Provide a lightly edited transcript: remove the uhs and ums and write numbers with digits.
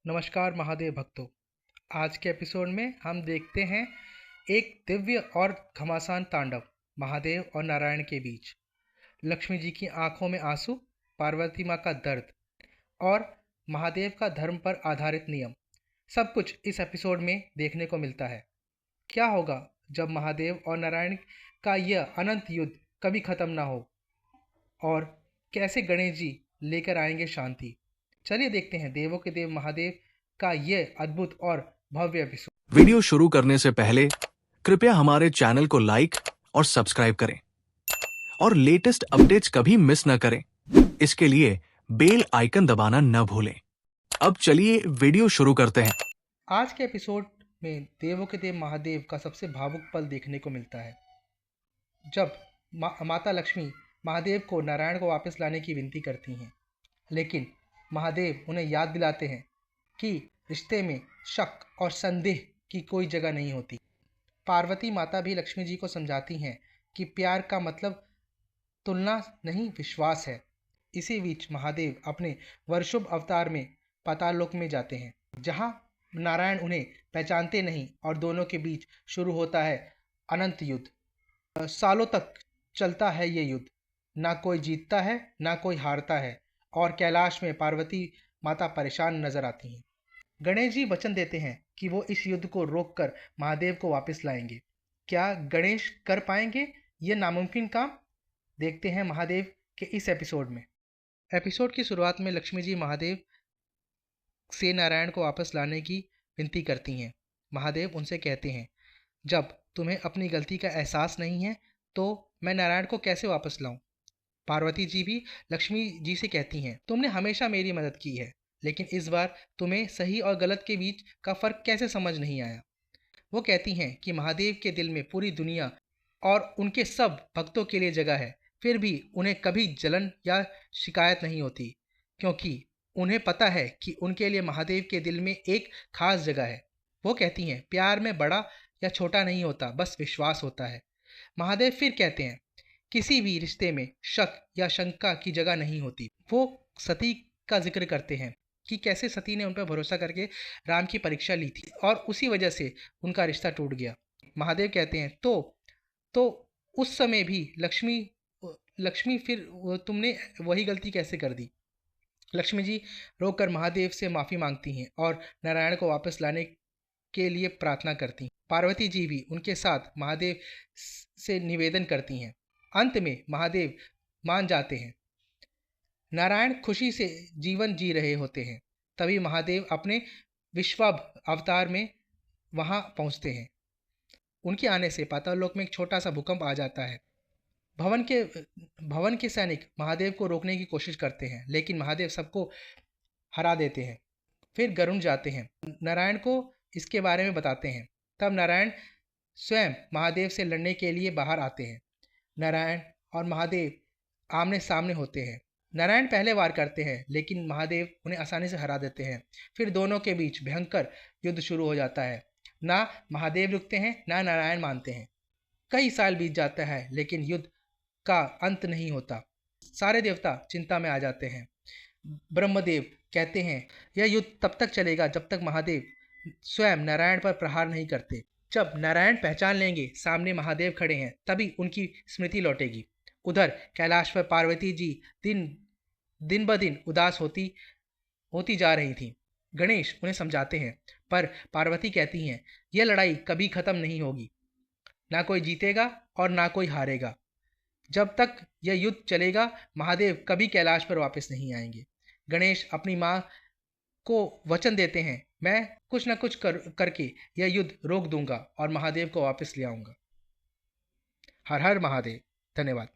नमस्कार महादेव भक्तों। आज के एपिसोड में हम देखते हैं एक दिव्य और घमासान तांडव महादेव और नारायण के बीच। लक्ष्मी जी की आंखों में आंसू, पार्वती माँ का दर्द और महादेव का धर्म पर आधारित नियम, सब कुछ इस एपिसोड में देखने को मिलता है। क्या होगा जब महादेव और नारायण का यह अनंत युद्ध कभी खत्म ना हो, और कैसे गणेश जी लेकर आएंगे शांति। चलिए देखते हैं देवों के देव महादेव का यह अद्भुत और भव्य एपिसोड। वीडियो शुरू करने से पहले कृपया हमारे चैनल को लाइक और सब्सक्राइब करें और लेटेस्ट अपडेट्स कभी मिस न करें। इसके लिए बेल आइकन दबाना न भूलें। अब चलिए वीडियो शुरू करते हैं। आज के एपिसोड में देवों के देव महादेव का सबसे भावुक पल देखने को मिलता है, जब माता लक्ष्मी महादेव को नारायण को वापस लाने की विनती करती हैं, लेकिन महादेव उन्हें याद दिलाते हैं कि रिश्ते में शक और संदेह की कोई जगह नहीं होती। पार्वती माता भी लक्ष्मी जी को समझाती हैं कि प्यार का मतलब तुलना नहीं, विश्वास है। इसी बीच महादेव अपने वर्षुभ अवतार में पाताल लोक में जाते हैं, जहां नारायण उन्हें पहचानते नहीं और दोनों के बीच शुरू होता है अनंत युद्ध। सालों तक चलता है ये युद्ध, ना कोई जीतता है ना कोई हारता है, और कैलाश में पार्वती माता परेशान नजर आती हैं। गणेश जी वचन देते हैं कि वो इस युद्ध को रोककर महादेव को वापस लाएंगे। क्या गणेश कर पाएंगे ये नामुमकिन काम? देखते हैं महादेव के इस एपिसोड में। एपिसोड की शुरुआत में लक्ष्मी जी महादेव से नारायण को वापस लाने की विनती करती हैं। महादेव उनसे कहते हैं, जब तुम्हें अपनी गलती का एहसास नहीं है तो मैं नारायण को कैसे वापस लाऊं? पार्वती जी भी लक्ष्मी जी से कहती हैं, तुमने हमेशा मेरी मदद की है, लेकिन इस बार तुम्हें सही और गलत के बीच का फर्क कैसे समझ नहीं आया? वो कहती हैं कि महादेव के दिल में पूरी दुनिया और उनके सब भक्तों के लिए जगह है, फिर भी उन्हें कभी जलन या शिकायत नहीं होती, क्योंकि उन्हें पता है कि उनके लिए महादेव के दिल में एक खास जगह है। वो कहती हैं, प्यार में बड़ा या छोटा नहीं होता, बस विश्वास होता है। महादेव फिर कहते हैं, किसी भी रिश्ते में शक या शंका की जगह नहीं होती। वो सती का जिक्र करते हैं कि कैसे सती ने उन पर भरोसा करके राम की परीक्षा ली थी और उसी वजह से उनका रिश्ता टूट गया। महादेव कहते हैं, तो उस समय भी लक्ष्मी फिर तुमने वही गलती कैसे कर दी? लक्ष्मी जी रोककर महादेव से माफ़ी मांगती हैं और नारायण को वापस लाने के लिए प्रार्थना करती हैं। पार्वती जी भी उनके साथ महादेव से निवेदन करती हैं। अंत में महादेव मान जाते हैं। नारायण खुशी से जीवन जी रहे होते हैं, तभी महादेव अपने विश्वभ अवतार में वहां पहुंचते हैं। उनके आने से पाताल लोक में एक छोटा सा भूकंप आ जाता है। भवन के सैनिक महादेव को रोकने की कोशिश करते हैं, लेकिन महादेव सबको हरा देते हैं। फिर गरुण जाते हैं, नारायण को इसके बारे में बताते हैं। तब नारायण स्वयं महादेव से लड़ने के लिए बाहर आते हैं। नारायण और महादेव आमने सामने होते हैं। नारायण पहले वार करते हैं, लेकिन महादेव उन्हें आसानी से हरा देते हैं। फिर दोनों के बीच भयंकर युद्ध शुरू हो जाता है। ना महादेव रुकते हैं, ना नारायण मानते हैं। कई साल बीत जाता है, लेकिन युद्ध का अंत नहीं होता। सारे देवता चिंता में आ जाते हैं। ब्रह्मदेव कहते हैं, यह युद्ध तब तक चलेगा जब तक महादेव स्वयं नारायण पर प्रहार नहीं करते। जब नारायण पहचान लेंगे सामने महादेव खड़े हैं, तभी उनकी स्मृति लौटेगी। उधर कैलाश पर पार्वती जी दिन ब दिन उदास होती जा रही थी। गणेश उन्हें समझाते हैं, पर पार्वती कहती हैं, यह लड़ाई कभी खत्म नहीं होगी। ना कोई जीतेगा और ना कोई हारेगा। जब तक यह युद्ध चलेगा महादेव कभी कैलाश पर वापस नहीं आएंगे। गणेश अपनी माँ को वचन देते हैं, मैं कुछ न कुछ करके यह युद्ध रोक दूंगा और महादेव को वापस ले आऊंगा। हर हर महादेव। धन्यवाद।